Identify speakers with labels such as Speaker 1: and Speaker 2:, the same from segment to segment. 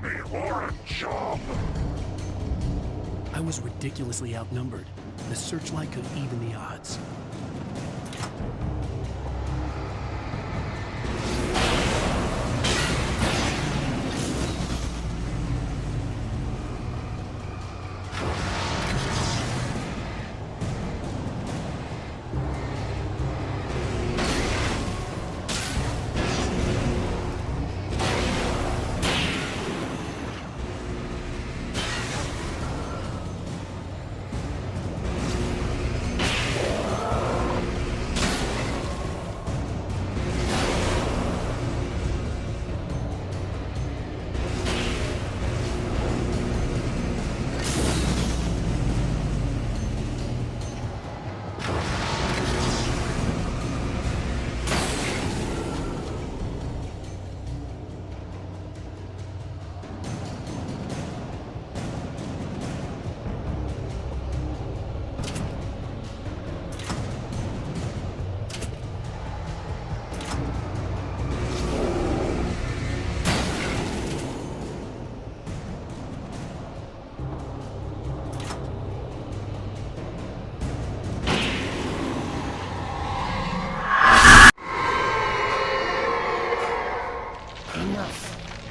Speaker 1: dummy or a chump.
Speaker 2: I was ridiculously outnumbered. The searchlight could even the odds.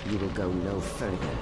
Speaker 3: You will go no further.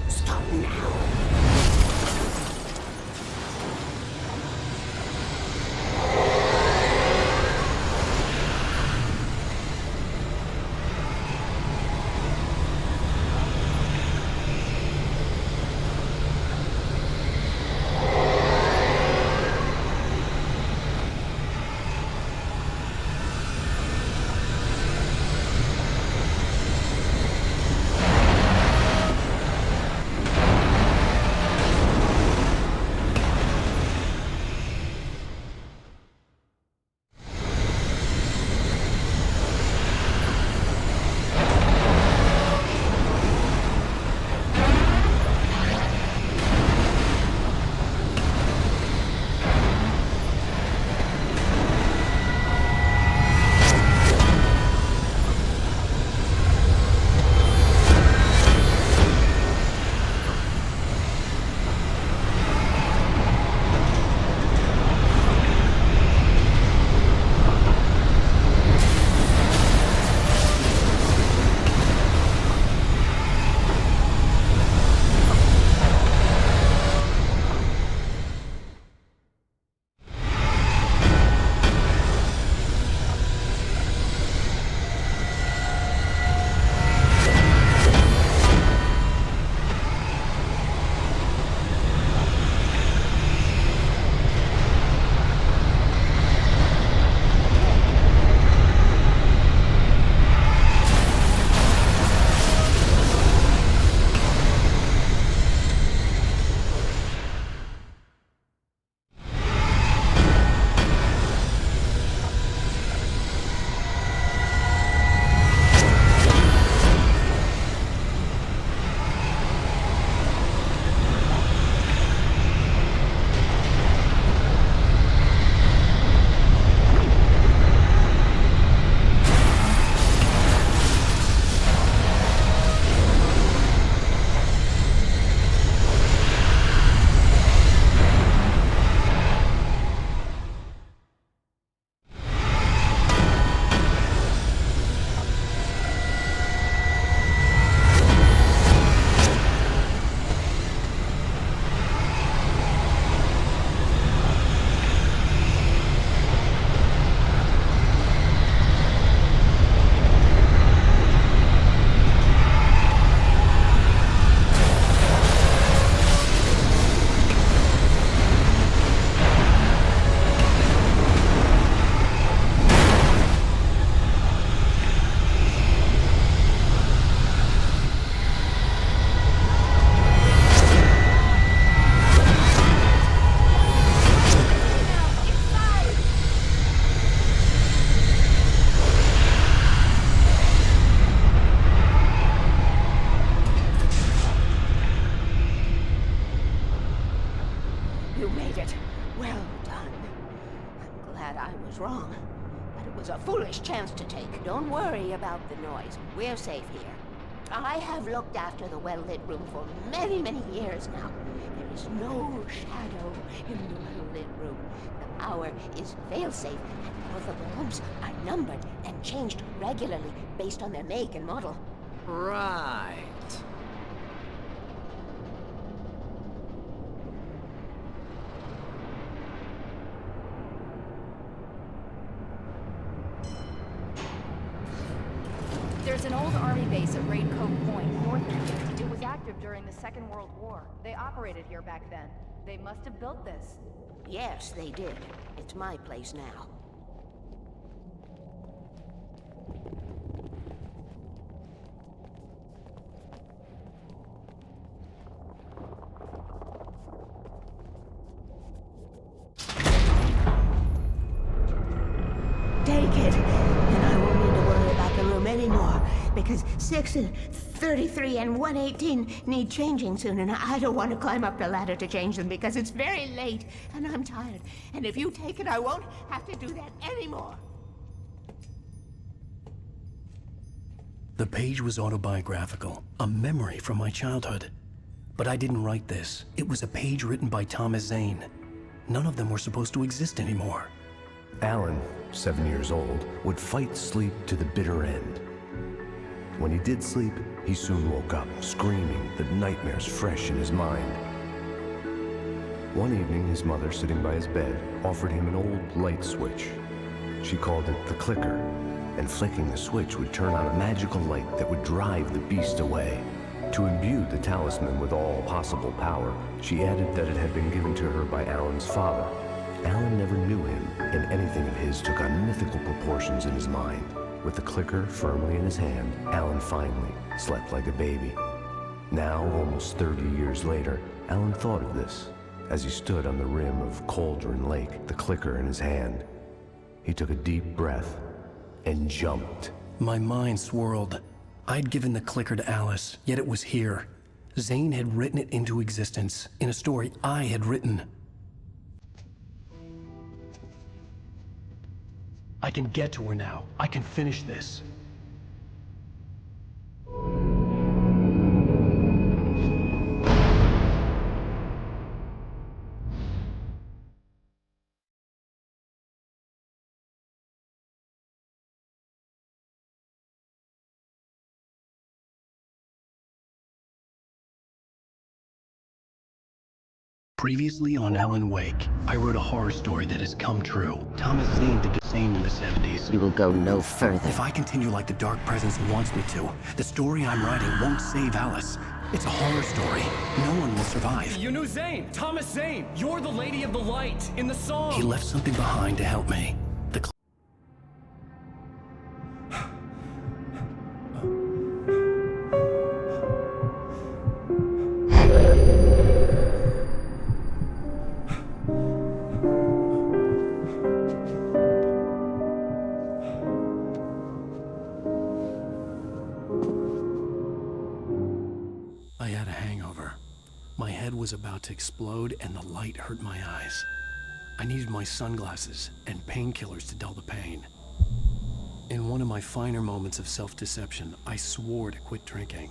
Speaker 3: Stop now!
Speaker 4: was a foolish chance to take. Don't worry about the noise. We're safe here. I have looked after the well-lit room for many, many years now. There is no shadow in the well-lit room. The power is fail-safe, and all of the bulbs are numbered and changed regularly based on their make and model.
Speaker 5: Right.
Speaker 6: There's an old army base at Raincoat Point, north of here. It was active during the Second World War. They operated here back then. They must have built this.
Speaker 4: Yes, they did. It's my place now. Take it, and I won't need to worry about the room anymore, because 6 and 33 and 118 need changing soon, and I don't want to climb up the ladder to change them because it's very late, and I'm tired. And if you take it, I won't have to do that anymore.
Speaker 2: The page was autobiographical, a memory from my childhood. But I didn't write this. It was a page written by Thomas Zane. None of them were supposed to exist anymore.
Speaker 7: Alan, 7 years old, would fight sleep to the bitter end. When he did sleep, he soon woke up, screaming, the nightmares fresh in his mind. One evening, his mother, sitting by his bed, offered him an old light switch. She called it the clicker, and flicking the switch would turn on a magical light that would drive the beast away. To imbue the talisman with all possible power, she added that it had been given to her by Alan's father. Alan never knew him, and anything of his took on mythical proportions in his mind. With the clicker firmly in his hand, Alan finally slept like a baby. Now, almost 30 years later, Alan thought of this as he stood on the rim of Cauldron Lake, the clicker in his hand. He took a deep breath and jumped.
Speaker 2: My mind swirled. I'd given the clicker to Alice, yet it was here. Zane had written it into existence, in a story I had written. I can get to her now. I can finish this. Previously on Alan Wake, I wrote a horror story that has come true. Thomas Zane did the same in the 70s.
Speaker 3: You will go no further.
Speaker 2: If I continue like the Dark Presence wants me to, the story I'm writing won't save Alice. It's a horror story. No one will survive.
Speaker 8: You knew Zane! Thomas Zane! You're the Lady of the Light in the song!
Speaker 2: He left something behind to help me. I had a hangover. My head was about to explode and the light hurt my eyes. I needed my sunglasses and painkillers to dull the pain. In one of my finer moments of self-deception, I swore to quit drinking.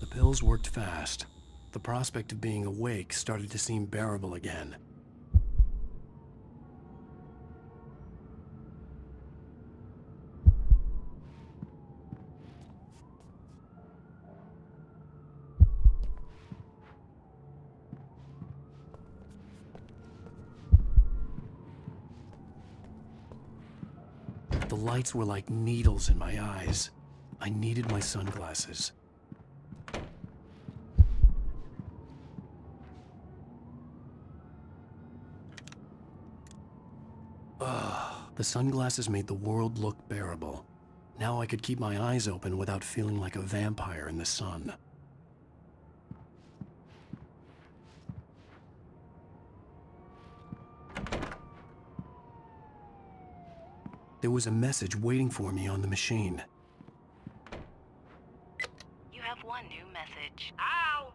Speaker 2: The pills worked fast. The prospect of being awake started to seem bearable again. The lights were like needles in my eyes. I needed my sunglasses. The sunglasses made the world look bearable. Now I could keep my eyes open without feeling like a vampire in the sun. There was a message waiting for me on the machine.
Speaker 5: You have one new message.
Speaker 9: Al!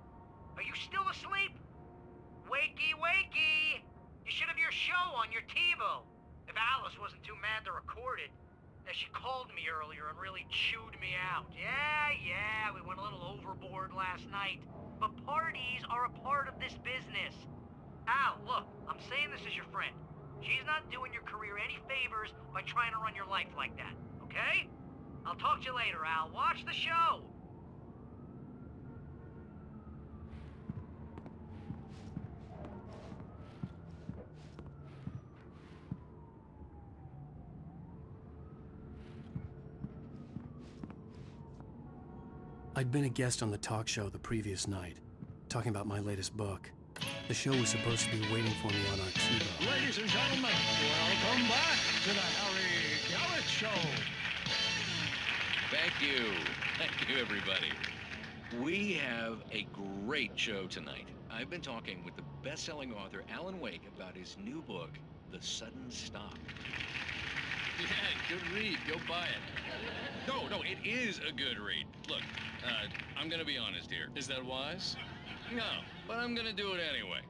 Speaker 9: Are you still asleep? Wakey, wakey! You should have your show on your TiVo. If Alice wasn't too mad to record it. Now, she called me earlier and really chewed me out. Yeah, we went a little overboard last night. But parties are a part of this business. Al, look, I'm saying this as your friend. She's not doing your career any favors by trying to run your life like that, okay? I'll talk to you later, Al. Watch the show!
Speaker 2: I'd been a guest on the talk show the previous night, talking about my latest book. The show was supposed to be waiting for me on our TiVo.
Speaker 1: Ladies and gentlemen, welcome back to the Harry Garrett Show.
Speaker 10: Thank you. Thank you, everybody. We have a great show tonight. I've been talking with the best-selling author Alan Wake about his new book, The Sudden Stop.
Speaker 11: Yeah, good read. Go buy it.
Speaker 10: No, it is a good read. Look, I'm gonna be honest here.
Speaker 11: Is that wise?
Speaker 10: No, but I'm gonna do it anyway.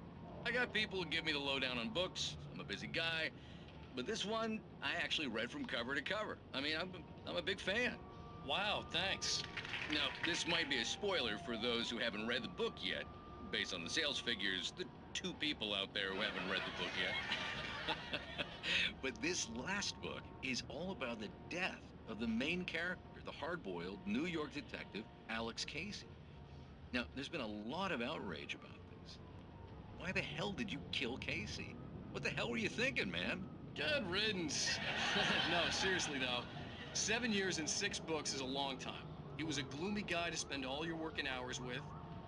Speaker 10: I got people who give me the lowdown on books. I'm a busy guy. But this one, I actually read from cover to cover. I mean, I'm a big fan.
Speaker 11: Wow, thanks.
Speaker 10: Now, this might be a spoiler for those who haven't read the book yet. Based on the sales figures, the 2 people out there who haven't read the book yet. But this last book is all about the death of the main character, the hard-boiled New York detective, Alex Casey. Now, there's been a lot of outrage about this. Why the hell did you kill Casey? What the hell were you thinking, man?
Speaker 11: Good riddance. No, seriously though. 7 years and 6 books is a long time. He was a gloomy guy to spend all your working hours with,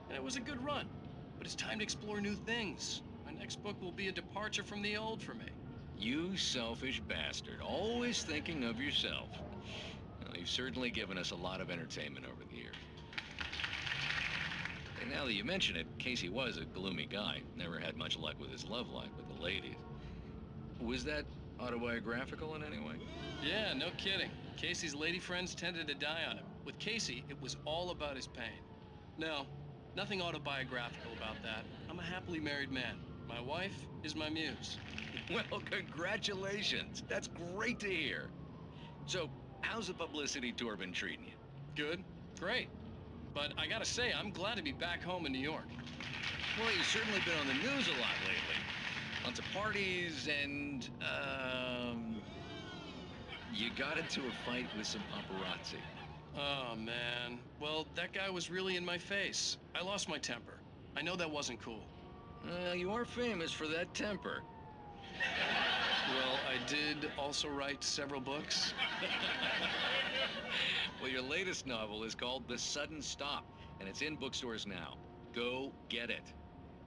Speaker 11: and it was a good run. But it's time to explore new things. My next book will be a departure from the old for me.
Speaker 10: You selfish bastard, always thinking of yourself. Well, you've certainly given us a lot of entertainment over the years. And now that you mention it, Casey was a gloomy guy. Never had much luck with his love life with the ladies. Was that autobiographical in any way?
Speaker 11: Yeah, no kidding. Casey's lady friends tended to die on him. With Casey, it was all about his pain. No, nothing autobiographical about that. I'm a happily married man. My wife is my muse.
Speaker 10: Well, congratulations. That's great to hear. So, how's the publicity tour been treating you?
Speaker 11: Good, great. But I gotta say, I'm glad to be back home in New York.
Speaker 10: Well, you've certainly been on the news a lot lately. Lots of parties and, you got into a fight with some paparazzi.
Speaker 11: Oh, man. Well, that guy was really in my face. I lost my temper. I know that wasn't cool.
Speaker 10: Well, you are famous for that temper.
Speaker 11: Well, I did also write several books.
Speaker 10: Well, your latest novel is called The Sudden Stop, and it's in bookstores now. Go get it.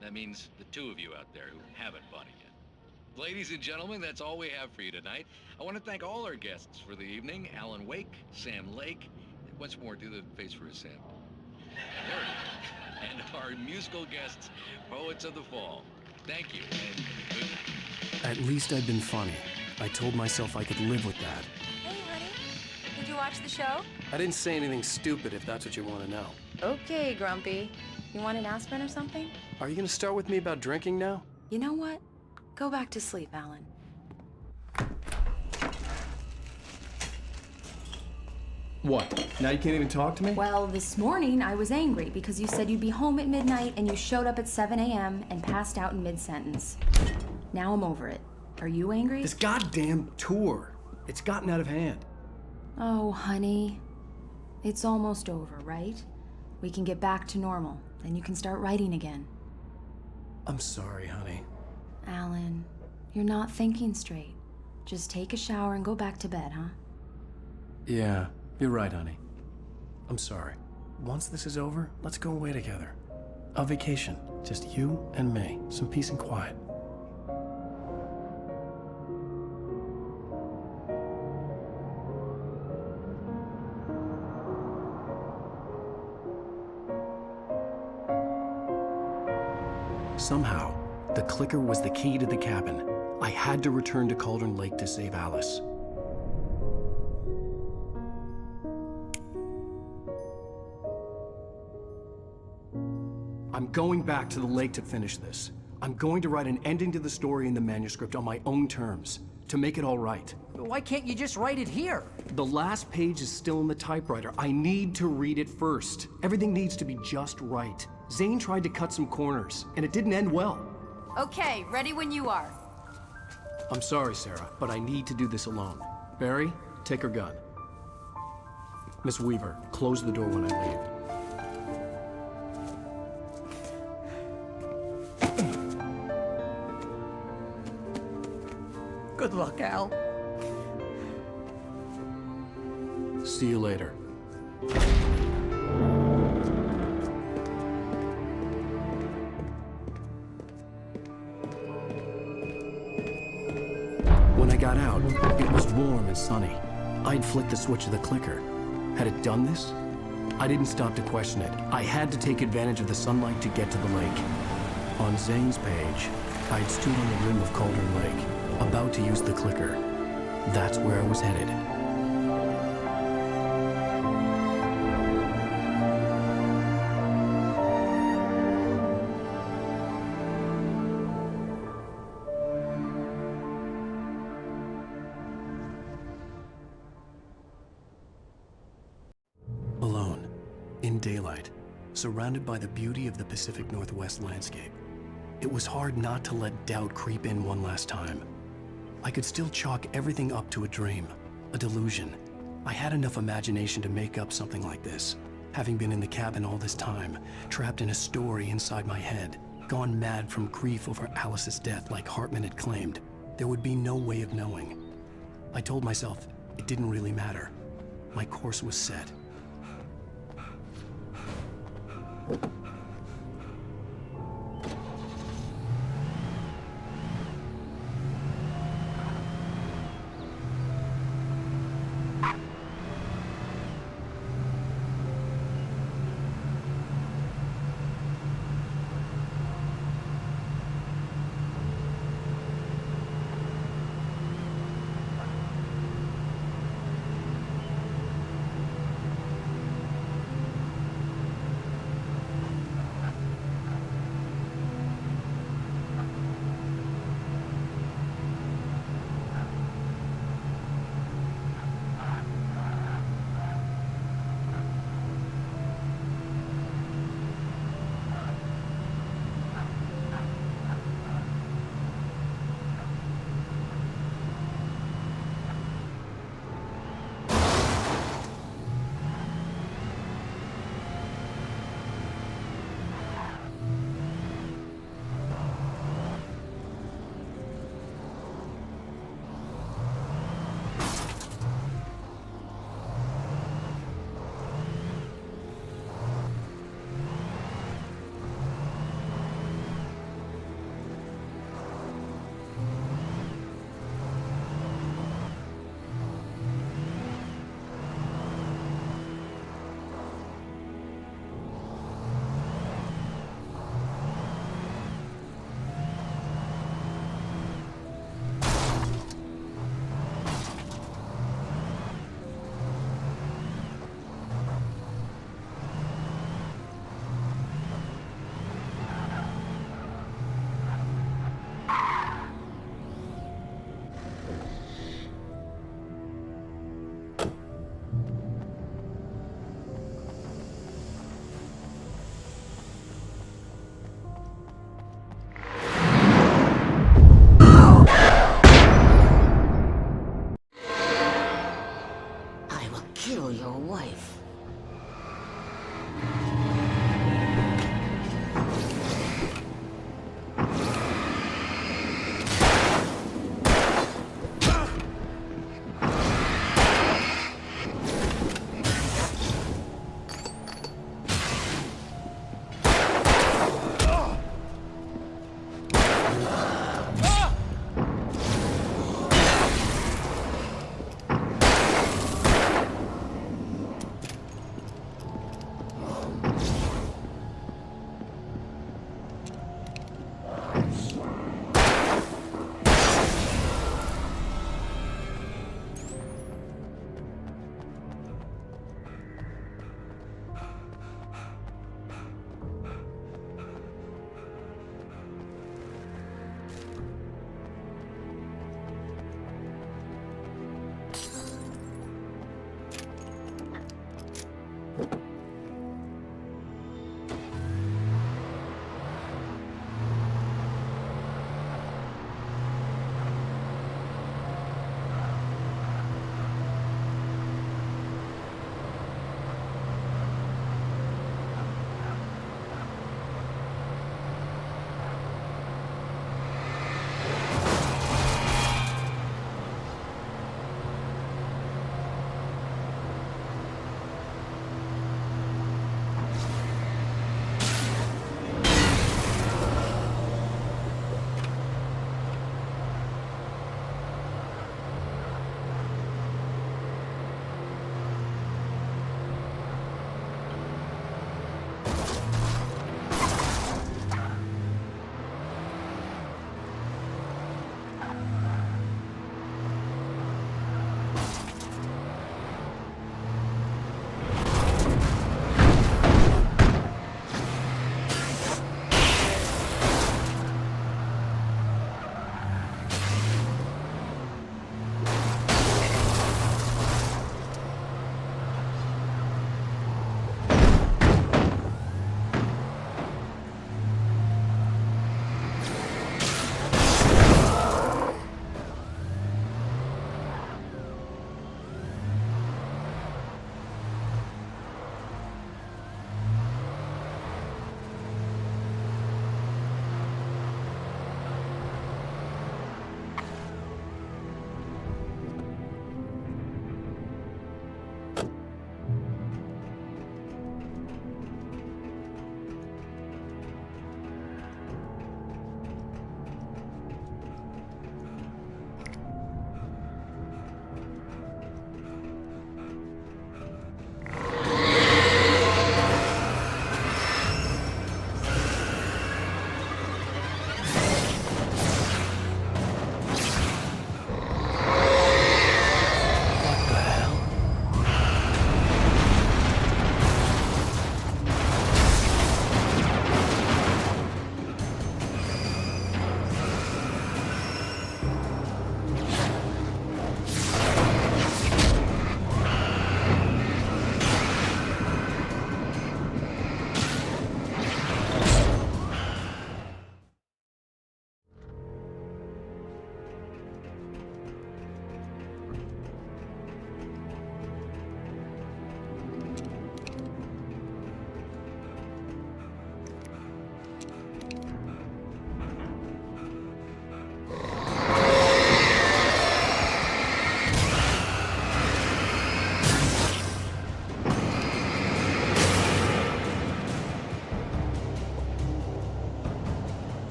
Speaker 10: That means the 2 of you out there who haven't bought it yet. Ladies and gentlemen, that's all we have for you tonight. I want to thank all our guests for the evening. Alan Wake, Sam Lake, and once more, do the face for a Sam. There it is. And our musical guests, Poets of the Fall. Thank you, and good night.
Speaker 2: At least I'd been funny. I told myself I could live with that.
Speaker 5: Hey, honey. Did you watch the show?
Speaker 2: I didn't say anything stupid if that's what you want to know.
Speaker 6: Okay, Grumpy. You want an aspirin or something?
Speaker 2: Are you gonna start with me about drinking now?
Speaker 6: You know what? Go back to sleep, Alan.
Speaker 2: What? Now you can't even talk to me?
Speaker 6: Well, this morning I was angry because you said you'd be home at midnight and you showed up at 7 a.m. and passed out in mid-sentence. Now I'm over it. Are you angry?
Speaker 2: This goddamn tour. It's gotten out of hand.
Speaker 6: Oh, honey. It's almost over, right? We can get back to normal. Then you can start writing again.
Speaker 2: I'm sorry, honey.
Speaker 6: Alan, you're not thinking straight. Just take a shower and go back to bed, huh?
Speaker 2: Yeah, you're right, honey. I'm sorry. Once this is over, let's go away together. A vacation. Just you and me. Some peace and quiet. Somehow, the clicker was the key to the cabin. I had to return to Cauldron Lake to save Alice. I'm going back to the lake to finish this. I'm going to write an ending to the story in the manuscript on my own terms, to make it all right.
Speaker 12: Why can't you just write it here?
Speaker 2: The last page is still in the typewriter. I need to read it first. Everything needs to be just right. Zane tried to cut some corners, and it didn't end well.
Speaker 6: Okay, ready when you are.
Speaker 2: I'm sorry, Sarah, but I need to do this alone. Barry, take her gun. Miss Weaver, close the door when I leave.
Speaker 12: Good luck, Al.
Speaker 2: See you later. When I got out, it was warm and sunny. I'd flicked the switch of the clicker. Had it done this? I didn't stop to question it. I had to take advantage of the sunlight to get to the lake. On Zane's page, I'd stood on the rim of Cauldron Lake, about to use the clicker. That's where I was headed. Alone, in daylight, surrounded by the beauty of the Pacific Northwest landscape, it was hard not to let doubt creep in one last time. I could still chalk everything up to a dream, a delusion. I had enough imagination to make up something like this, having been in the cabin all this time, trapped in a story inside my head, gone mad from grief over Alice's death like Hartman had claimed. There would be no way of knowing. I told myself it didn't really matter. My course was set.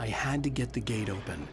Speaker 2: I had to get the gate open.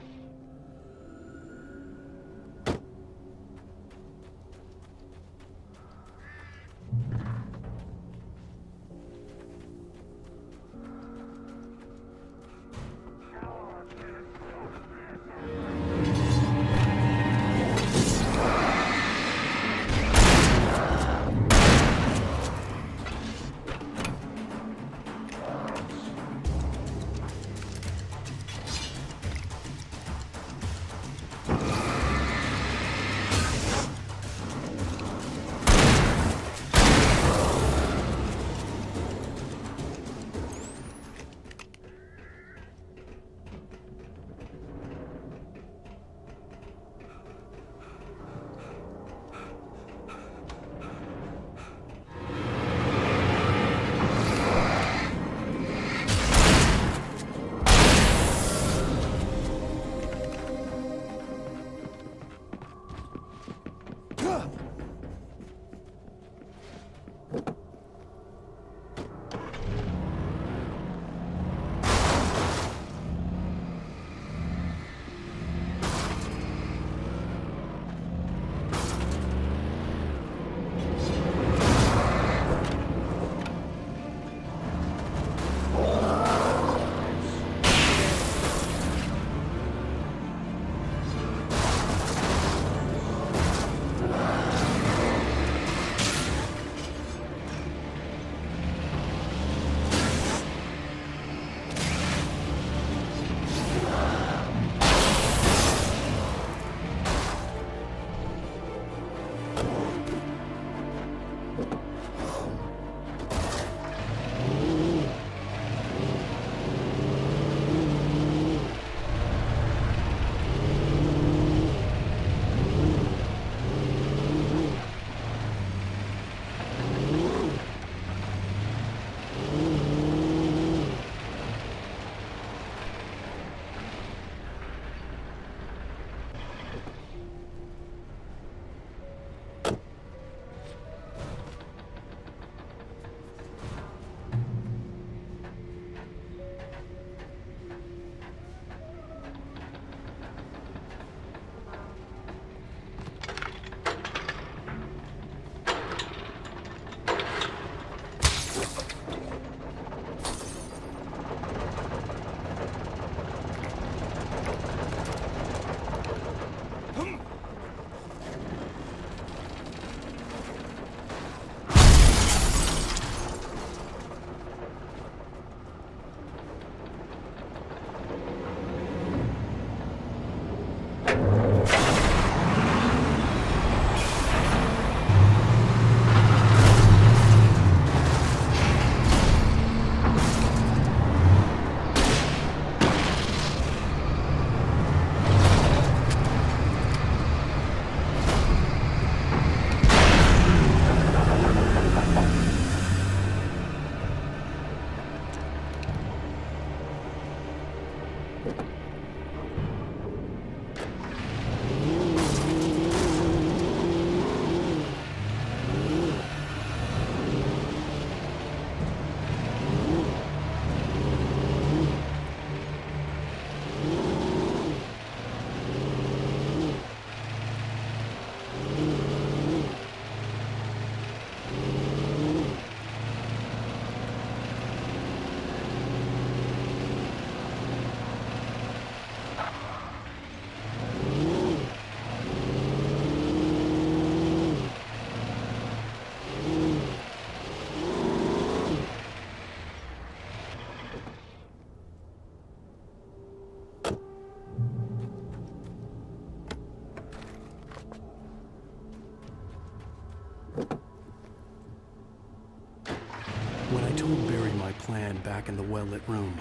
Speaker 2: When I told Barry my plan back in the well-lit room,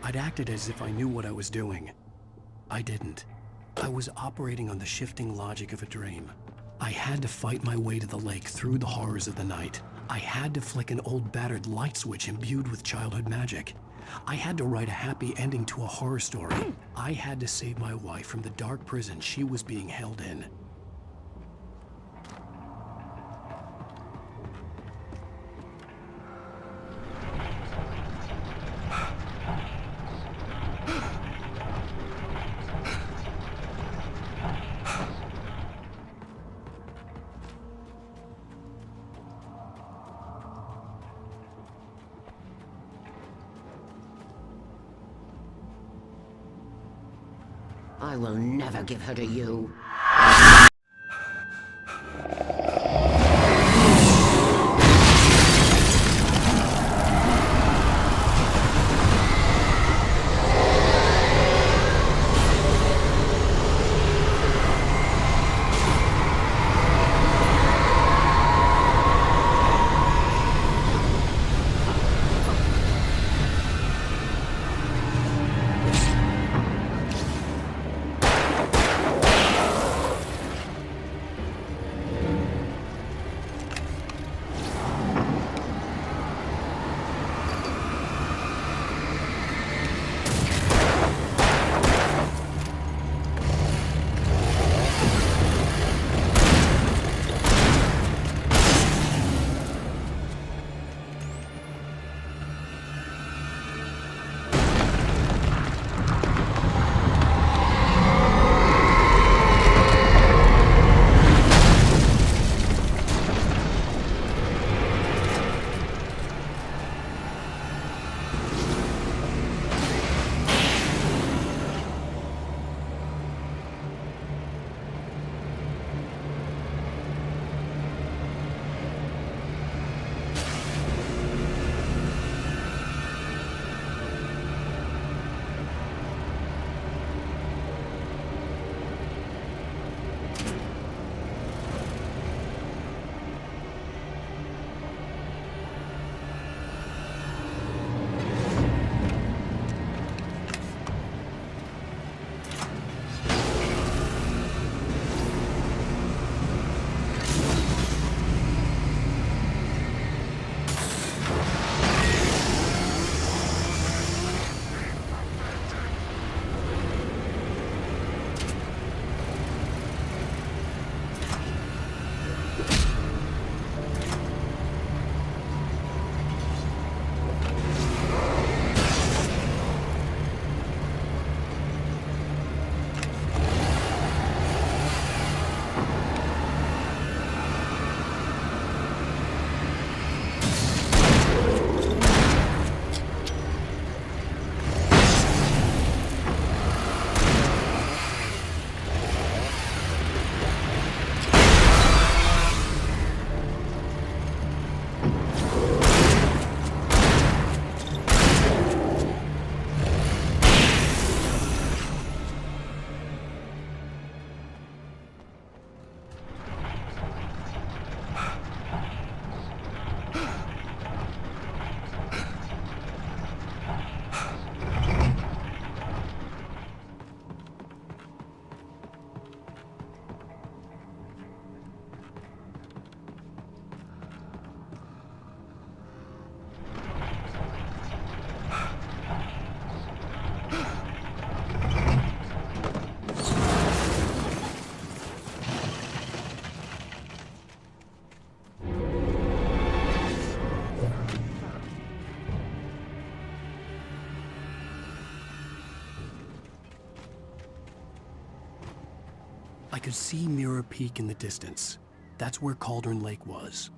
Speaker 2: I'd acted as if I knew what I was doing. I didn't. I was operating on the shifting logic of a dream. I had to fight my way to the lake through the horrors of the night. I had to flick an old battered light switch imbued with childhood magic. I had to write a happy ending to a horror story. I had to save my wife from the dark prison she was being held in.
Speaker 3: I will never give her to you.
Speaker 2: I could see Mirror Peak in the distance. That's where Cauldron Lake was.